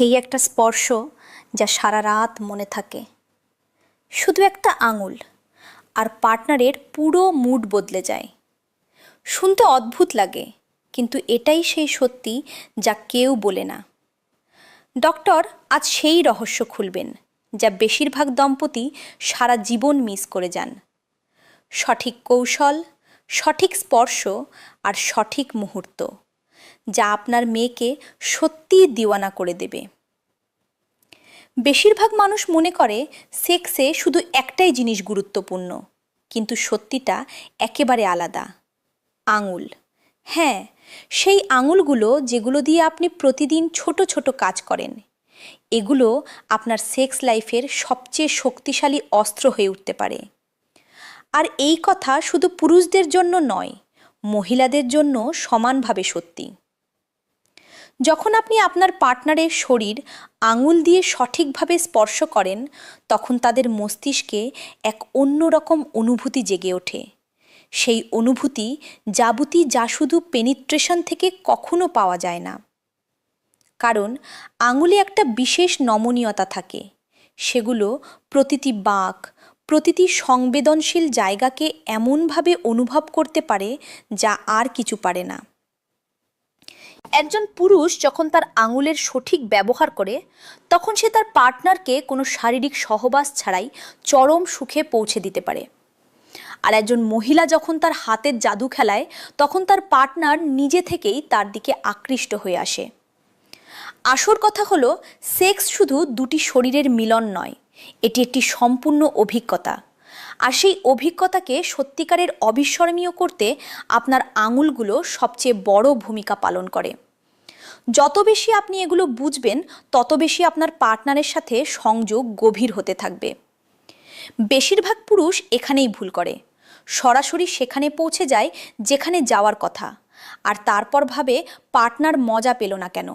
সেই একটা স্পর্শ যা সারা রাত মনে থাকে। শুধু একটা আঙুল আর পার্টনারের পুরো মুড বদলে যায়। শুনতে অদ্ভুত লাগে, কিন্তু এটাই সেই সত্যি যা কেউ বলে না। ডক্টর আজ সেই রহস্য খুলবেন যা বেশিরভাগ দম্পতি সারা জীবন মিস করে যান। সঠিক কৌশল, সঠিক স্পর্শ আর সঠিক মুহূর্ত, যা আপনার মেয়েকে সত্যিই দিওয়ানা করে দেবে। বেশিরভাগ মানুষ মনে করে সেক্সে শুধু একটাই জিনিস গুরুত্বপূর্ণ, কিন্তু সত্যিটা একেবারে আলাদা। আঙুল। হ্যাঁ, সেই আঙুলগুলো যেগুলো দিয়ে আপনি প্রতিদিন ছোট ছোট কাজ করেন। এগুলো আপনার সেক্স লাইফের সবচেয়ে শক্তিশালী অস্ত্র হয়ে উঠতে পারে। আর এই কথা শুধু পুরুষদের জন্য নয়, মহিলাদের জন্য সমানভাবে সত্যি। যখন আপনি আপনার পার্টনারের শরীর আঙুল দিয়ে সঠিকভাবে স্পর্শ করেন, তখন তাদের মস্তিষ্কে এক অন্যরকম অনুভূতি জেগে ওঠে। সেই অনুভূতি যা শুধু পেনিট্রেশন থেকে কখনো পাওয়া যায় না। কারণ আঙুলে একটা বিশেষ নমনীয়তা থাকে। সেগুলো প্রতিটি বাঁক, প্রতিটি সংবেদনশীল জায়গাকে এমনভাবে অনুভব করতে পারে যা আর কিছু পারে না। একজন পুরুষ যখন তার আঙুলের সঠিক ব্যবহার করে, তখন সে তার পার্টনারকে কোনো শারীরিক সহবাস ছাড়াই চরম সুখে পৌঁছে দিতে পারে। আর একজন মহিলা যখন তার হাতের জাদু খেলায়, তখন তার পার্টনার নিজে থেকেই তার দিকে আকৃষ্ট হয়ে আসে। আসল কথা হলো, সেক্স শুধু দুটি শরীরের মিলন নয়, এটি একটি সম্পূর্ণ অভিজ্ঞতা। আর সেই অভিজ্ঞতাকে সত্যিকারের অবিস্মরণীয় করতে আপনার আঙুলগুলো সবচেয়ে বড় ভূমিকা পালন করে। যত বেশি আপনি এগুলো বুঝবেন, তত বেশি আপনার পার্টনারের সাথে সংযোগ গভীর হতে থাকবে। বেশিরভাগ পুরুষ এখানেই ভুল করে। সরাসরি সেখানে পৌঁছে যায় যেখানে যাওয়ার কথা, আর তারপর ভাবে পার্টনার মজা পেল না কেন।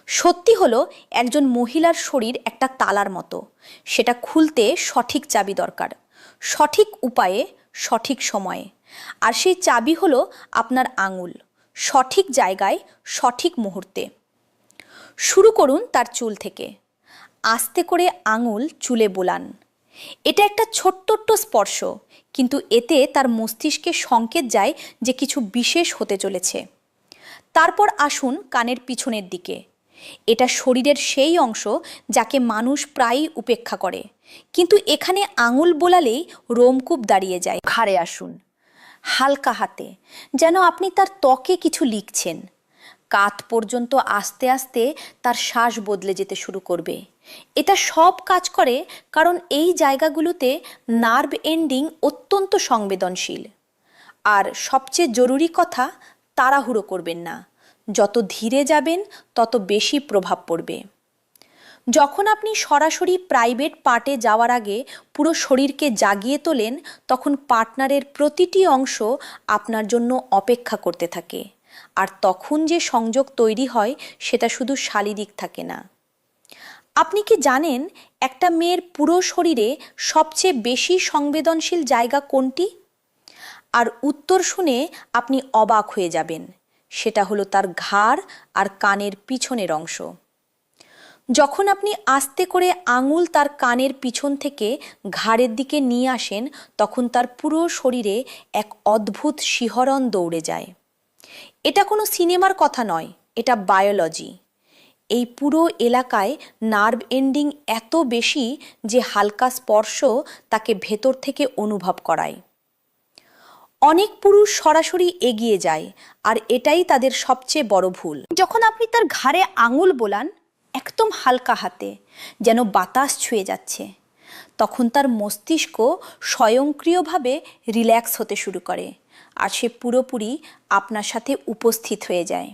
সত্যি হলো, একজন মহিলার শরীর একটা তালার মতো। সেটা খুলতে সঠিক চাবি দরকার, সঠিক উপায়ে, সঠিক সময়ে। আর সেই চাবি হলো আপনার আঙুল, সঠিক জায়গায়, সঠিক মুহূর্তে। শুরু করুন তার চুল থেকে। আস্তে করে আঙুল চুলে বোলান। এটা একটা ছোট্ট স্পর্শ, কিন্তু এতে তার মস্তিষ্কে সংকেত যায় যে কিছু বিশেষ হতে চলেছে। তারপর আসুন কানের পিছনের দিকে। এটা শরীরের সেই অংশ যাকে মানুষ প্রায়ই উপেক্ষা করে, কিন্তু এখানে আঙুল বোলালেই রোমকূপ দাঁড়িয়ে যায়। ঘাড়ে আসুন, হালকা হাতে, যেন আপনি তার ত্বকে কিছু লিখছেন। কাঁধ পর্যন্ত আস্তে আস্তে তার শ্বাস বদলে যেতে শুরু করবে। এটা সব কাজ করে কারণ এই জায়গাগুলোতে নার্ভ এন্ডিং অত্যন্ত সংবেদনশীল। আর সবচেয়ে জরুরি কথা, তাড়াহুড়ো করবেন না। যত ধীরে যাবেন, তত বেশি প্রভাব পড়বে। যখন আপনি সরাসরি প্রাইভেট পার্টে যাওয়ার আগে পুরো শরীরকে জাগিয়ে তোলেন, তখন পার্টনারের প্রতিটি অংশ আপনার জন্য অপেক্ষা করতে থাকে। আর তখন যে সংযোগ তৈরি হয়, সেটা শুধু শারীরিক থাকে না। আপনি কি জানেন একটা মেয়ের পুরো শরীরে সবচেয়ে বেশি সংবেদনশীল জায়গা কোনটি? আর উত্তর শুনে আপনি অবাক হয়ে যাবেন। সেটা হলো তার ঘাড় আর কানের পিছনের অংশ। যখন আপনি আস্তে করে আঙুল তার কানের পিছন থেকে ঘাড়ের দিকে নিয়ে আসেন, তখন তার পুরো শরীরে এক অদ্ভুত শিহরণ দৌড়ে যায়। এটা কোনো সিনেমার কথা নয়, এটা বায়োলজি। এই পুরো এলাকায় নার্ভ এন্ডিং এত বেশি যে হালকা স্পর্শ তাকে ভেতর থেকে অনুভব করায়। অনেক পুরুষ সরাসরি এগিয়ে যায়, আর এটাই তাদের সবচেয়ে বড় ভুল। যখন আপনি তার ঘাড়ে আঙুল বোলান, একদম হালকা হাতে, যেন বাতাস ছুঁয়ে যাচ্ছে, তখন তার মস্তিষ্ক স্বয়ংক্রিয়ভাবে রিল্যাক্স হতে শুরু করে, আর সে পুরোপুরি আপনার সাথে উপস্থিত হয়ে যায়।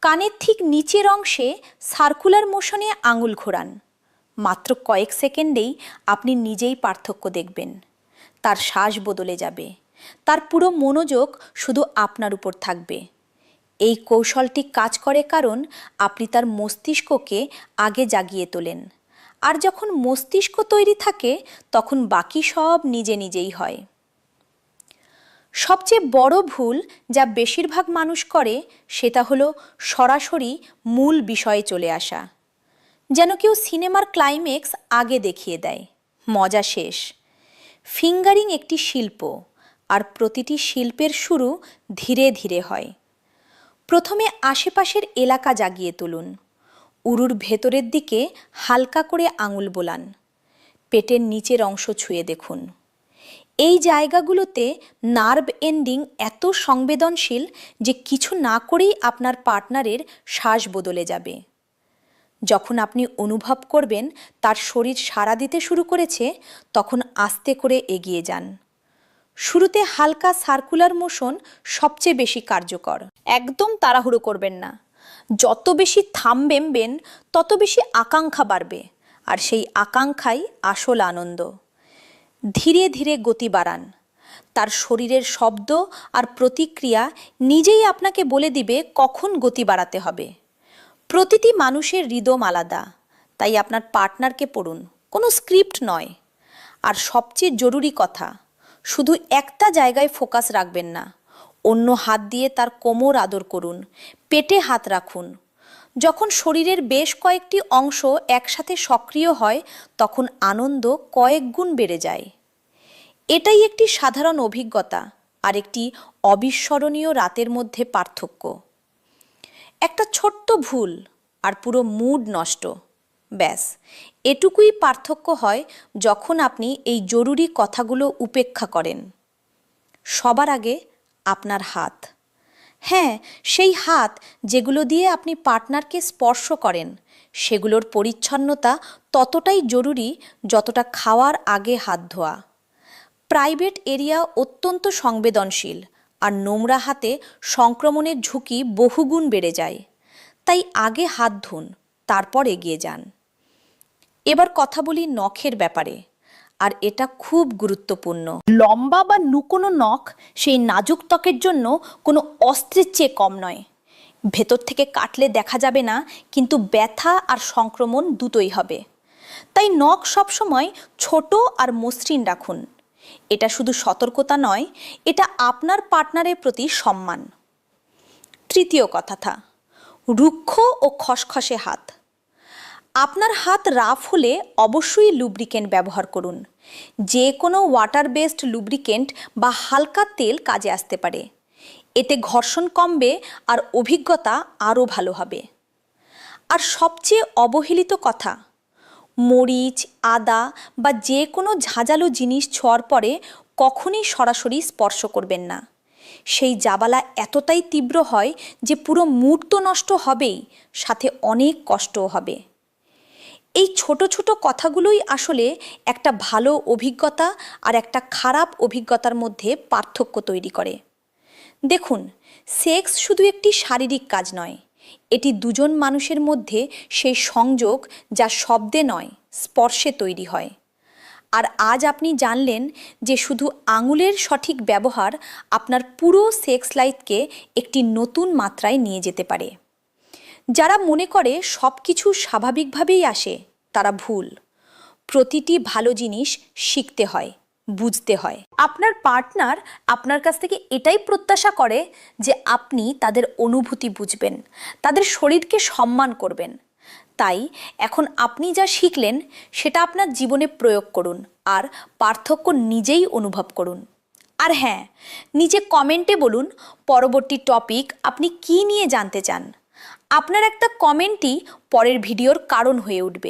কানের ঠিক নিচের অংশে সার্কুলার মোশনে আঙুল ঘোরান। মাত্র কয়েক সেকেন্ডেই আপনি নিজেই পার্থক্য দেখবেন। তার শ্বাস বদলে যাবে, তার পুরো মনোযোগ শুধু আপনার উপর থাকবে। এই কৌশলটি কাজ করে কারণ আপনি তার মস্তিষ্ককে আগে জাগিয়ে তোলেন। আর যখন মস্তিষ্ক তৈরি থাকে, তখন বাকি সব নিজে নিজেই হয়। সবচেয়ে বড় ভুল যা বেশিরভাগ মানুষ করে সেটা হলো সরাসরি মূল বিষয়ে চলে আসা। যেন কেউ সিনেমার ক্লাইম্যাক্স আগে দেখিয়ে দেয়, মজা শেষ। ফিঙ্গারিং একটি শিল্প, আর প্রতিটি শিল্পের শুরু ধীরে ধীরে হয়। প্রথমে আশেপাশের এলাকা জাগিয়ে তুলুন। উরুর ভেতরের দিকে হালকা করে আঙুল বোলান। পেটের নিচের অংশ ছুঁয়ে দেখুন। এই জায়গাগুলোতে নার্ভ এন্ডিং এত সংবেদনশীল যে কিছু না করেই আপনার পার্টনারের শ্বাস বদলে যাবে। যখন আপনি অনুভব করবেন তার শরীর সাড়া দিতে শুরু করেছে, তখন আস্তে করে এগিয়ে যান। শুরুতে হালকা সার্কুলার মোশন সবচেয়ে বেশি কার্যকর। একদম তাড়াহুড়ো করবেন না। যত বেশি থামবেন তত বেশি আকাঙ্ক্ষা বাড়বে, আর সেই আকাঙ্ক্ষাই আসল আনন্দ। ধীরে ধীরে গতি বাড়ান। তার শরীরের শব্দ আর প্রতিক্রিয়া নিজেই আপনাকে বলে দিবে কখন গতি বাড়াতে হবে। প্রতিটি মানুষের রিদম আলাদা, তাই আপনার পার্টনারকে পড়ুন, কোনো স্ক্রিপ্ট নয়। আর সবচেয়ে জরুরি কথা, শুধু একটা জায়গায় ফোকাস রাখবেন না। অন্য হাত দিয়ে তার কোমর আদর করুন, পেটে হাত রাখুন। যখন শরীরের বেশ কয়েকটি অংশ একসাথে সক্রিয় হয়, তখন আনন্দ কয়েক গুণ বেড়ে যায়। এটাই একটি সাধারণ অভিজ্ঞতা আর একটি অবিস্মরণীয় রাতের মধ্যে পার্থক্য। একটা ছোট্ট ভুল আর পুরো মুড নষ্ট। ব্যাস, এটুকুই পার্থক্য হয় যখন আপনি এই জরুরি কথাগুলো উপেক্ষা করেন। সবার আগে আপনার হাত। হ্যাঁ, সেই হাত যেগুলো দিয়ে আপনি পার্টনারকে স্পর্শ করেন, সেগুলোর পরিচ্ছন্নতা ততটাই জরুরি যতটা খাওয়ার আগে হাত ধোয়া। প্রাইভেট এরিয়া অত্যন্ত সংবেদনশীল, আর নোংরা হাতে সংক্রমণের ঝুঁকি বহুগুণ বেড়ে যায়। তাই আগে হাত ধুন, তারপর এগিয়ে যান। এবার কথা বলি নখের ব্যাপারে, আর এটা খুব গুরুত্বপূর্ণ। লম্বা বা নুকোনো নখ সেই নাজুক ত্বকের জন্য কোনো অস্ত্রের চেয়ে কম নয়। ভেতর থেকে কাটলে দেখা যাবে না, কিন্তু ব্যথা আর সংক্রমণ দুটোই হবে। তাই নখ সবসময় ছোট আর মসৃণ রাখুন। এটা শুধু সতর্কতা নয়, এটা আপনার পার্টনারের প্রতি সম্মান। তৃতীয় কথা, রুক্ষ ও খসখসে হাত। আপনার হাত রাফ হলে অবশ্যই লুব্রিকেন্ট ব্যবহার করুন। যে কোনো ওয়াটার বেসড লুব্রিকেন্ট বা হালকা তেল কাজে আসতে পারে। এতে ঘর্ষণ কমবে আর অভিজ্ঞতা আরও ভালো হবে। আর সবচেয়ে অবহেলিত কথা, মরিচ, আদা বা যে কোনো ঝাঁঝালো জিনিস ছোঁয়ার পরে কখনই সরাসরি স্পর্শ করবেন না। সেই জাবালা এতটাই তীব্র হয় যে পুরো মুড তো নষ্ট হবেই, সাথে অনেক কষ্টও হবে। এই ছোট ছোট কথাগুলোই আসলে একটা ভালো অভিজ্ঞতা আর একটা খারাপ অভিজ্ঞতার মধ্যে পার্থক্য তৈরি করে। দেখুন, সেক্স শুধু একটি শারীরিক কাজ নয়, এটি দুজন মানুষের মধ্যে সেই সংযোগ যা শব্দে নয়, স্পর্শে তৈরি হয়। আর আজ আপনি জানলেন যে শুধু আঙুলের সঠিক ব্যবহার আপনার পুরো সেক্স লাইফকে একটি নতুন মাত্রায় নিয়ে যেতে পারে। যারা মনে করে সব কিছু স্বাভাবিকভাবেই আসে, তারা ভুল। প্রতিটি ভালো জিনিস শিখতে হয়, বুঝতে হয়। আপনার পার্টনার আপনার কাছ থেকে এটাই প্রত্যাশা করে যে আপনি তাদের অনুভূতি বুঝবেন, তাদের শরীরকে সম্মান করবেন। তাই এখন আপনি যা শিখলেন সেটা আপনার জীবনে প্রয়োগ করুন আর পার্থক্য নিজেই অনুভব করুন। আর হ্যাঁ, নিচে কমেন্টে বলুন পরবর্তী টপিক আপনি কী নিয়ে জানতে চান। আপনার একটা কমেন্টই পরের ভিডিওর কারণ হয়ে উঠবে।